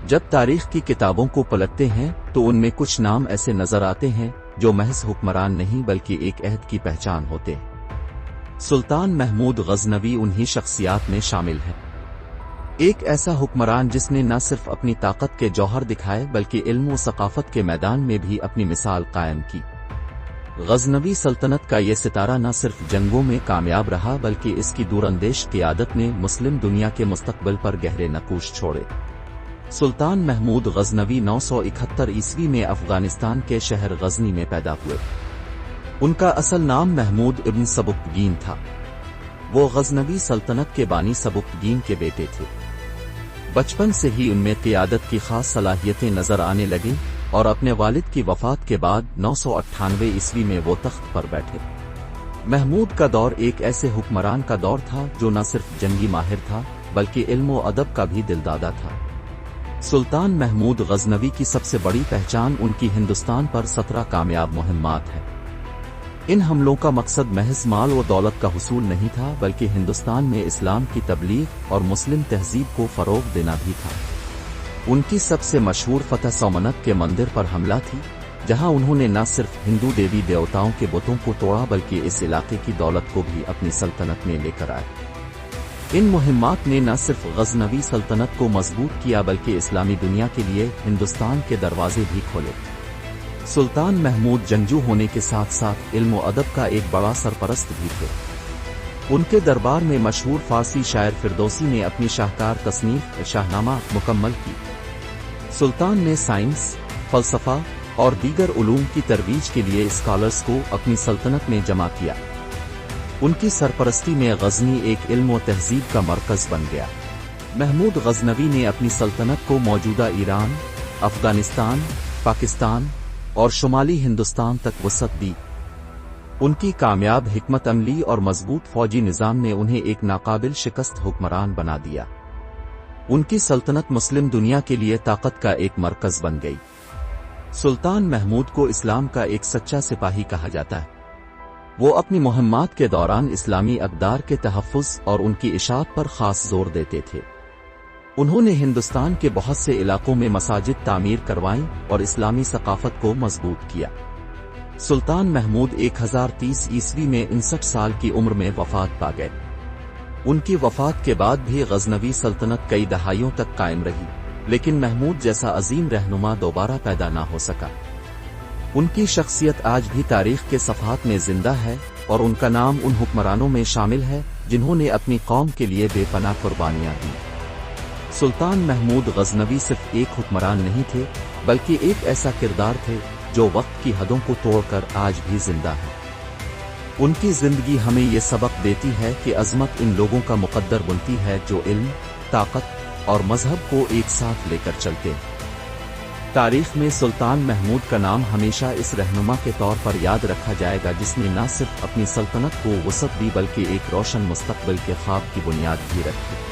جب تاریخ کی کتابوں کو پلٹتے ہیں تو ان میں کچھ نام ایسے نظر آتے ہیں جو محض حکمران نہیں بلکہ ایک عہد کی پہچان ہوتے ہیں۔ سلطان محمود غزنوی انہی شخصیات میں شامل ہے، ایک ایسا حکمران جس نے نہ صرف اپنی طاقت کے جوہر دکھائے بلکہ علم و ثقافت کے میدان میں بھی اپنی مثال قائم کی۔ غزنوی سلطنت کا یہ ستارہ نہ صرف جنگوں میں کامیاب رہا بلکہ اس کی دور اندیش قیادت نے مسلم دنیا کے مستقبل پر گہرے نقوش چھوڑے۔ سلطان محمود غزنوی 971 عیسوی میں افغانستان کے شہر غزنی میں پیدا ہوئے۔ ان کا اصل نام محمود ابن سبکتگین تھا۔ وہ غزنوی سلطنت کے بانی سبکتگین کے بیٹے تھے۔ بچپن سے ہی ان میں قیادت کی خاص صلاحیتیں نظر آنے لگیں اور اپنے والد کی وفات کے بعد 998 عیسوی میں وہ تخت پر بیٹھے۔ محمود کا دور ایک ایسے حکمران کا دور تھا جو نہ صرف جنگی ماہر تھا بلکہ علم و ادب کا بھی دلدادہ تھا۔ سلطان محمود غزنوی کی سب سے بڑی پہچان ان کی ہندوستان پر 17 کامیاب مہمات ہے۔ ان حملوں کا مقصد محض مال و دولت کا حصول نہیں تھا بلکہ ہندوستان میں اسلام کی تبلیغ اور مسلم تہذیب کو فروغ دینا بھی تھا۔ ان کی سب سے مشہور فتح سومنت کے مندر پر حملہ تھی، جہاں انہوں نے نہ صرف ہندو دیوی دیوتاؤں کے بتوں کو توڑا بلکہ اس علاقے کی دولت کو بھی اپنی سلطنت میں لے کر آئے۔ ان مہمات نے نہ صرف غزنوی سلطنت کو مضبوط کیا بلکہ اسلامی دنیا کے لیے ہندوستان کے دروازے بھی کھولے۔ سلطان محمود جنگجو ہونے کے ساتھ ساتھ علم و ادب کا ایک بڑا سرپرست بھی تھے۔ ان کے دربار میں مشہور فارسی شاعر فردوسی نے اپنی شاہکار تصنیف شاہنامہ مکمل کی۔ سلطان نے سائنس، فلسفہ اور دیگر علوم کی ترویج کے لیے اسکالرز کو اپنی سلطنت میں جمع کیا۔ ان کی سرپرستی میں غزنی ایک علم و تہذیب کا مرکز بن گیا۔ محمود غزنوی نے اپنی سلطنت کو موجودہ ایران، افغانستان، پاکستان اور شمالی ہندوستان تک وسعت دی۔ ان کی کامیاب حکمت عملی اور مضبوط فوجی نظام نے انہیں ایک ناقابل شکست حکمران بنا دیا۔ ان کی سلطنت مسلم دنیا کے لیے طاقت کا ایک مرکز بن گئی۔ سلطان محمود کو اسلام کا ایک سچا سپاہی کہا جاتا ہے۔ وہ اپنی مہمات کے دوران اسلامی اقدار کے تحفظ اور ان کی اشاعت پر خاص زور دیتے تھے۔ انہوں نے ہندوستان کے بہت سے علاقوں میں مساجد تعمیر کروائیں اور اسلامی ثقافت کو مضبوط کیا۔ سلطان محمود 1030 عیسوی میں 59 سال کی عمر میں وفات پا گئے۔ ان کی وفات کے بعد بھی غزنوی سلطنت کئی دہائیوں تک قائم رہی، لیکن محمود جیسا عظیم رہنما دوبارہ پیدا نہ ہو سکا۔ ان کی شخصیت آج بھی تاریخ کے صفحات میں زندہ ہے اور ان کا نام ان حکمرانوں میں شامل ہے جنہوں نے اپنی قوم کے لیے بے پناہ قربانیاں دیں۔ سلطان محمود غزنوی صرف ایک حکمران نہیں تھے بلکہ ایک ایسا کردار تھے جو وقت کی حدوں کو توڑ کر آج بھی زندہ ہے۔ ان کی زندگی ہمیں یہ سبق دیتی ہے کہ عظمت ان لوگوں کا مقدر بنتی ہے جو علم، طاقت اور مذہب کو ایک ساتھ لے کر چلتے ہیں۔ تاریخ میں سلطان محمود کا نام ہمیشہ اس رہنما کے طور پر یاد رکھا جائے گا جس نے نہ صرف اپنی سلطنت کو وسعت دی بلکہ ایک روشن مستقبل کے خواب کی بنیاد بھی رکھی۔